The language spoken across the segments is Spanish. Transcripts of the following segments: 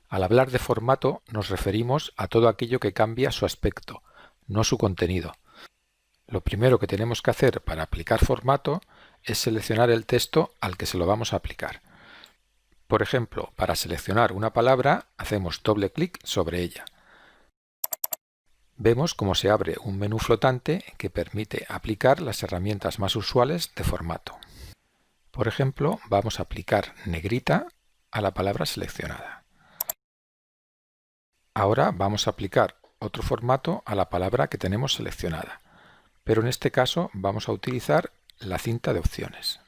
Al hablar de formato nos referimos a todo aquello que cambia su aspecto, no su contenido. Lo primero que tenemos que hacer para aplicar formato es seleccionar el texto al que se lo vamos a aplicar. Por ejemplo, para seleccionar una palabra hacemos doble clic sobre ella. Vemos cómo se abre un menú flotante que permite aplicar las herramientas más usuales de formato. Por ejemplo, vamos a aplicar negrita a la palabra seleccionada. Ahora vamos a aplicar otro formato a la palabra que tenemos seleccionada, pero en este caso vamos a utilizar la cinta de opciones.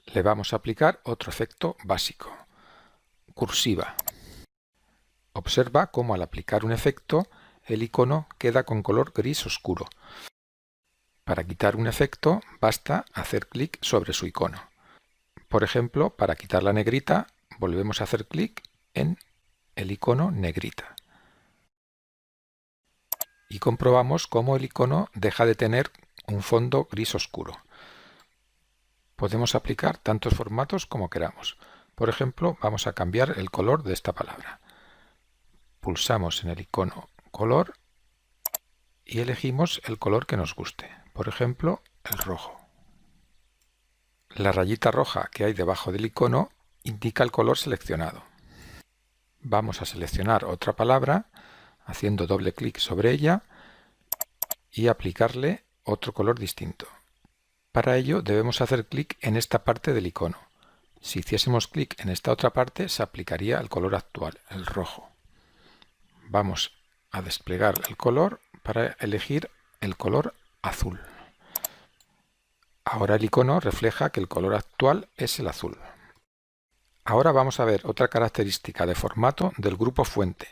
Le vamos a aplicar otro efecto básico, cursiva. Observa cómo al aplicar un efecto el icono queda con color gris oscuro. Para quitar un efecto basta hacer clic sobre su icono. Por ejemplo, para quitar la negrita volvemos a hacer clic en el icono negrita. Y comprobamos cómo el icono deja de tener un fondo gris oscuro. Podemos aplicar tantos formatos como queramos. Por ejemplo, vamos a cambiar el color de esta palabra. Pulsamos en el icono color y elegimos el color que nos guste. Por ejemplo, el rojo. La rayita roja que hay debajo del icono indica el color seleccionado. Vamos a seleccionar otra palabra haciendo doble clic sobre ella y aplicarle otro color distinto. Para ello debemos hacer clic en esta parte del icono. Si hiciésemos clic en esta otra parte se aplicaría el color actual, el rojo. Vamos a desplegar el color para elegir el color azul. Ahora el icono refleja que el color actual es el azul. Ahora vamos a ver otra característica de formato del grupo fuente,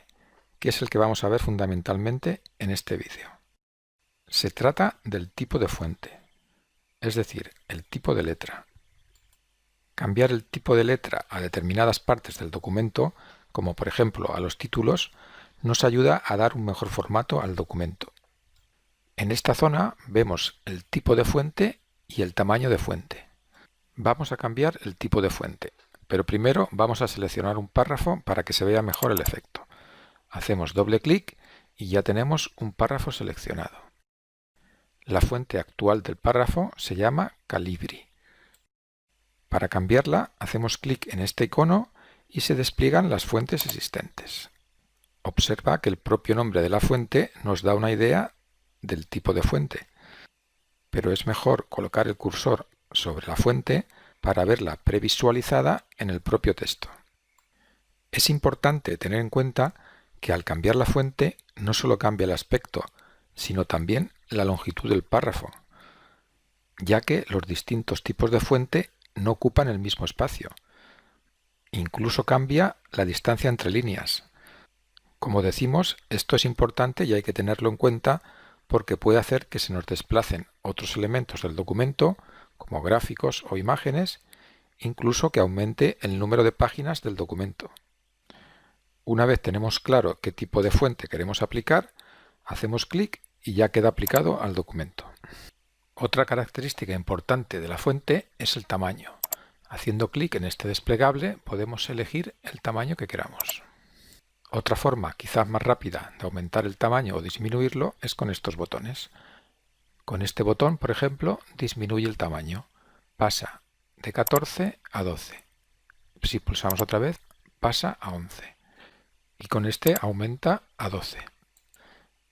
que es el que vamos a ver fundamentalmente en este vídeo. Se trata del tipo de fuente, es decir, el tipo de letra. Cambiar el tipo de letra a determinadas partes del documento, como por ejemplo a los títulos, nos ayuda a dar un mejor formato al documento. En esta zona vemos el tipo de fuente y el tamaño de fuente. Vamos a cambiar el tipo de fuente, pero primero vamos a seleccionar un párrafo para que se vea mejor el efecto. Hacemos doble clic y ya tenemos un párrafo seleccionado. La fuente actual del párrafo se llama Calibri. Para cambiarla hacemos clic en este icono y se despliegan las fuentes existentes. Observa que el propio nombre de la fuente nos da una idea del tipo de fuente, pero es mejor colocar el cursor sobre la fuente para verla previsualizada en el propio texto. Es importante tener en cuenta que al cambiar la fuente no solo cambia el aspecto, sino también la longitud del párrafo, ya que los distintos tipos de fuente no ocupan el mismo espacio. Incluso cambia la distancia entre líneas. Como decimos, esto es importante y hay que tenerlo en cuenta porque puede hacer que se nos desplacen otros elementos del documento, como gráficos o imágenes, incluso que aumente el número de páginas del documento. Una vez tenemos claro qué tipo de fuente queremos aplicar, hacemos clic y ya queda aplicado al documento. Otra característica importante de la fuente es el tamaño. Haciendo clic en este desplegable podemos elegir el tamaño que queramos. Otra forma, quizás más rápida, de aumentar el tamaño o disminuirlo es con estos botones. Con este botón, por ejemplo, disminuye el tamaño. Pasa de 14 a 12. Si pulsamos otra vez, pasa a 11. Y con este aumenta a 12.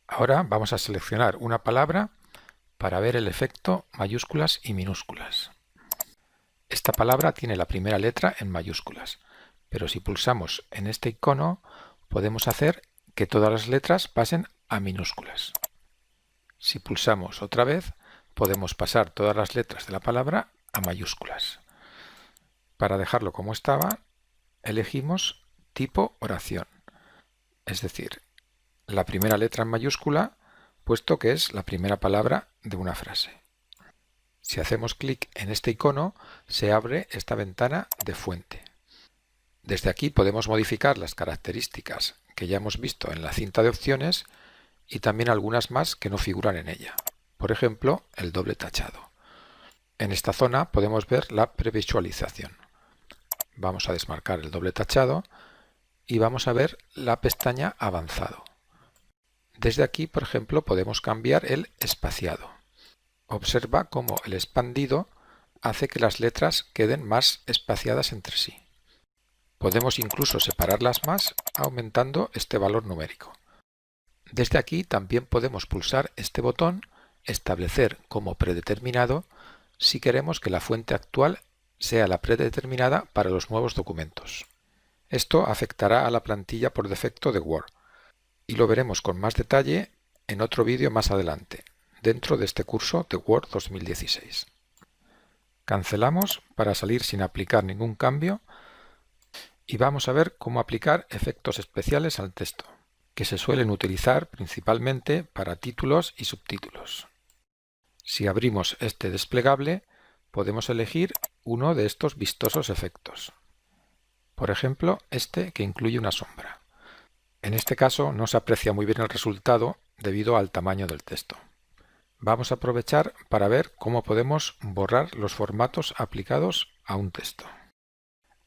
Ahora vamos a seleccionar una palabra para ver el efecto mayúsculas y minúsculas. Esta palabra tiene la primera letra en mayúsculas, pero si pulsamos en este icono podemos hacer que todas las letras pasen a minúsculas. Si pulsamos otra vez, podemos pasar todas las letras de la palabra a mayúsculas. Para dejarlo como estaba, elegimos tipo oración, es decir, la primera letra en mayúscula, puesto que es la primera palabra de una frase. Si hacemos clic en este icono, se abre esta ventana de fuente. Desde aquí podemos modificar las características que ya hemos visto en la cinta de opciones y también algunas más que no figuran en ella. Por ejemplo, el doble tachado. En esta zona podemos ver la previsualización. Vamos a desmarcar el doble tachado y vamos a ver la pestaña Avanzado. Desde aquí, por ejemplo, podemos cambiar el espaciado. Observa cómo el expandido hace que las letras queden más espaciadas entre sí. Podemos incluso separarlas más aumentando este valor numérico. Desde aquí también podemos pulsar este botón, establecer como predeterminado, si queremos que la fuente actual sea la predeterminada para los nuevos documentos. Esto afectará a la plantilla por defecto de Word y lo veremos con más detalle en otro vídeo más adelante, dentro de este curso de Word 2016. Cancelamos para salir sin aplicar ningún cambio y vamos a ver cómo aplicar efectos especiales al texto, que se suelen utilizar principalmente para títulos y subtítulos. Si abrimos este desplegable, podemos elegir uno de estos vistosos efectos. Por ejemplo, este que incluye una sombra. En este caso no se aprecia muy bien el resultado debido al tamaño del texto. Vamos a aprovechar para ver cómo podemos borrar los formatos aplicados a un texto.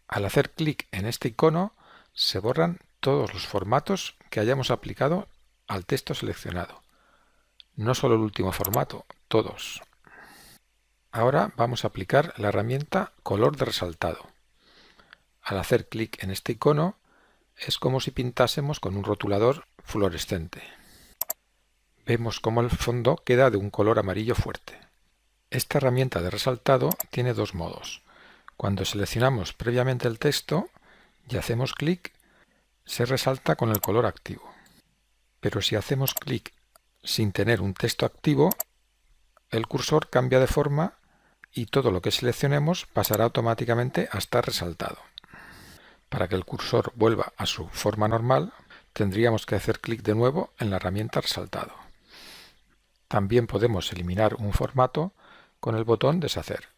Al hacer clic en este icono, se borran todos los formatos que hayamos aplicado al texto seleccionado. No solo el último formato, todos. Ahora vamos a aplicar la herramienta Color de resaltado. Al hacer clic en este icono, es como si pintásemos con un rotulador fluorescente. Vemos cómo el fondo queda de un color amarillo fuerte. Esta herramienta de resaltado tiene dos modos. Cuando seleccionamos previamente el texto y hacemos clic, se resalta con el color activo. Pero si hacemos clic sin tener un texto activo, el cursor cambia de forma y todo lo que seleccionemos pasará automáticamente a estar resaltado. Para que el cursor vuelva a su forma normal, tendríamos que hacer clic de nuevo en la herramienta resaltado. También podemos eliminar un formato con el botón Deshacer.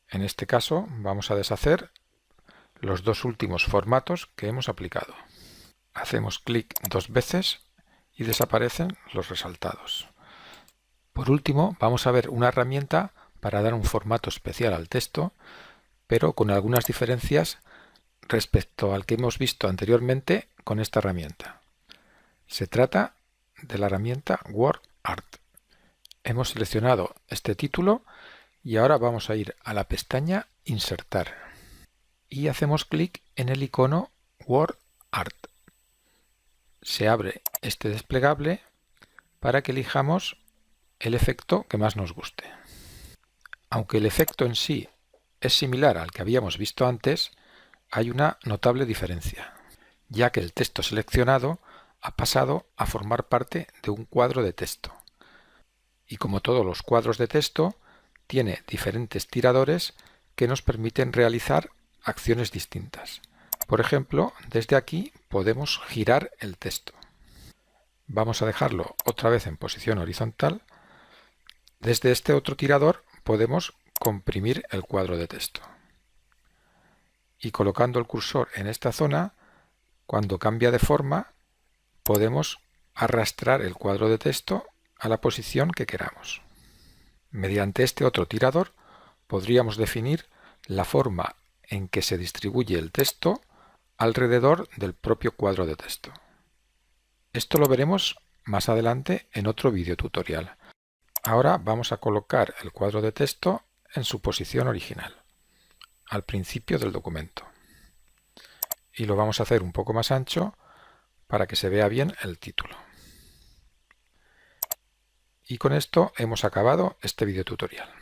En este caso vamos a deshacer los dos últimos formatos que hemos aplicado. Hacemos clic dos veces y desaparecen los resaltados. Por último, vamos a ver una herramienta para dar un formato especial al texto, pero con algunas diferencias respecto al que hemos visto anteriormente con esta herramienta. Se trata de la herramienta WordArt. Hemos seleccionado este título y ahora vamos a ir a la pestaña Insertar y hacemos clic en el icono WordArt. Se abre este desplegable para que elijamos el efecto que más nos guste. Aunque el efecto en sí es similar al que habíamos visto antes, hay una notable diferencia, ya que el texto seleccionado ha pasado a formar parte de un cuadro de texto. Y como todos los cuadros de texto, tiene diferentes tiradores que nos permiten realizar acciones distintas. Por ejemplo, desde aquí podemos girar el texto. Vamos a dejarlo otra vez en posición horizontal. Desde este otro tirador podemos comprimir el cuadro de texto. Y colocando el cursor en esta zona, cuando cambia de forma, podemos arrastrar el cuadro de texto a la posición que queramos. Mediante este otro tirador podríamos definir la forma en que se distribuye el texto alrededor del propio cuadro de texto. Esto lo veremos más adelante en otro vídeo tutorial. Ahora vamos a colocar el cuadro de texto en su posición original, al principio del documento. Y lo vamos a hacer un poco más ancho para que se vea bien el título. Y con esto hemos acabado este vídeo tutorial.